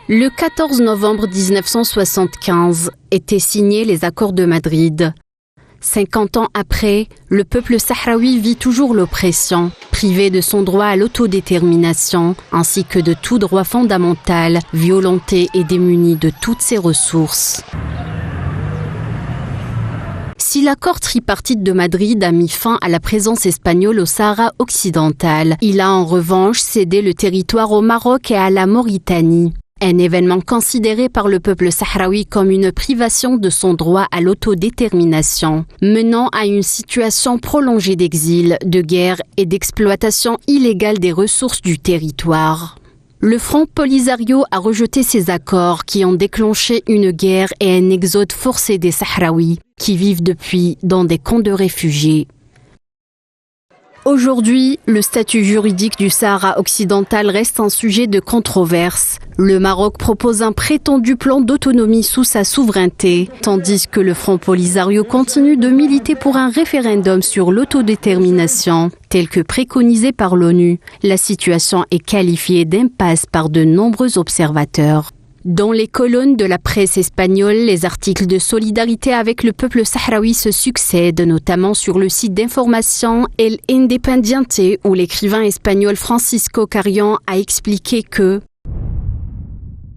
Le 14 novembre 1975 étaient signés les accords de Madrid. 50 ans après, le peuple sahraoui vit toujours l'oppression, privé de son droit à l'autodétermination, ainsi que de tout droit fondamental, violenté et démuni de toutes ses ressources. Si l'accord tripartite de Madrid a mis fin à la présence espagnole au Sahara occidental, il a en revanche cédé le territoire au Maroc et à la Mauritanie. Un événement considéré par le peuple sahraoui comme une privation de son droit à l'autodétermination, menant à une situation prolongée d'exil, de guerre et d'exploitation illégale des ressources du territoire. Le Front Polisario a rejeté ces accords qui ont déclenché une guerre et un exode forcé des Sahraouis, qui vivent depuis dans des camps de réfugiés. Aujourd'hui, le statut juridique du Sahara occidental reste un sujet de controverse. Le Maroc propose un prétendu plan d'autonomie sous sa souveraineté, tandis que le Front Polisario continue de militer pour un référendum sur l'autodétermination, tel que préconisé par l'ONU. La situation est qualifiée d'impasse par de nombreux observateurs. Dans les colonnes de la presse espagnole, les articles de solidarité avec le peuple sahraoui se succèdent, notamment sur le site d'information El Independiente, où l'écrivain espagnol Francisco Carrion a expliqué que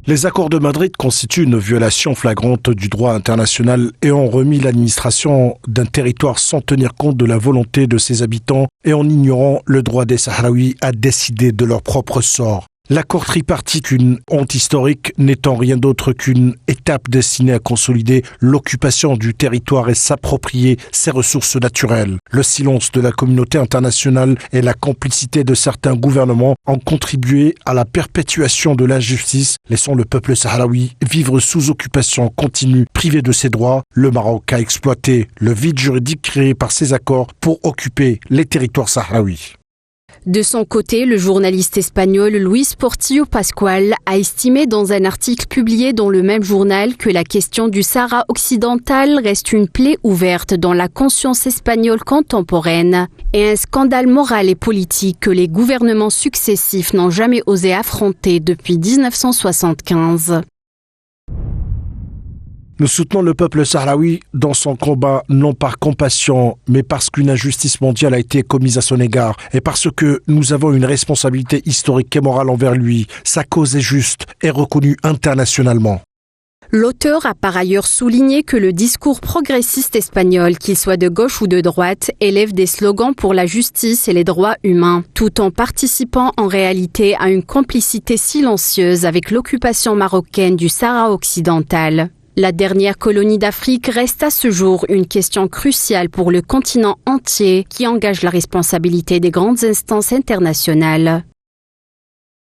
les accords de Madrid constituent une violation flagrante du droit international et ont remis l'administration d'un territoire sans tenir compte de la volonté de ses habitants et en ignorant le droit des Sahraouis à décider de leur propre sort. L'accord tripartite, une honte historique, n'étant rien d'autre qu'une étape destinée à consolider l'occupation du territoire et s'approprier ses ressources naturelles. Le silence de la communauté internationale et la complicité de certains gouvernements ont contribué à la perpétuation de l'injustice, laissant le peuple sahraoui vivre sous occupation continue, privé de ses droits. Le Maroc a exploité le vide juridique créé par ces accords pour occuper les territoires sahraouis. De son côté, le journaliste espagnol Luis Portillo Pascual a estimé dans un article publié dans le même journal que la question du Sahara occidental reste une plaie ouverte dans la conscience espagnole contemporaine et un scandale moral et politique que les gouvernements successifs n'ont jamais osé affronter depuis 1975. Nous soutenons le peuple sahraoui dans son combat, non par compassion, mais parce qu'une injustice mondiale a été commise à son égard et parce que nous avons une responsabilité historique et morale envers lui. Sa cause est juste et reconnue internationalement. L'auteur a par ailleurs souligné que le discours progressiste espagnol, qu'il soit de gauche ou de droite, élève des slogans pour la justice et les droits humains, tout en participant en réalité à une complicité silencieuse avec l'occupation marocaine du Sahara occidental. La dernière colonie d'Afrique reste à ce jour une question cruciale pour le continent entier qui engage la responsabilité des grandes instances internationales.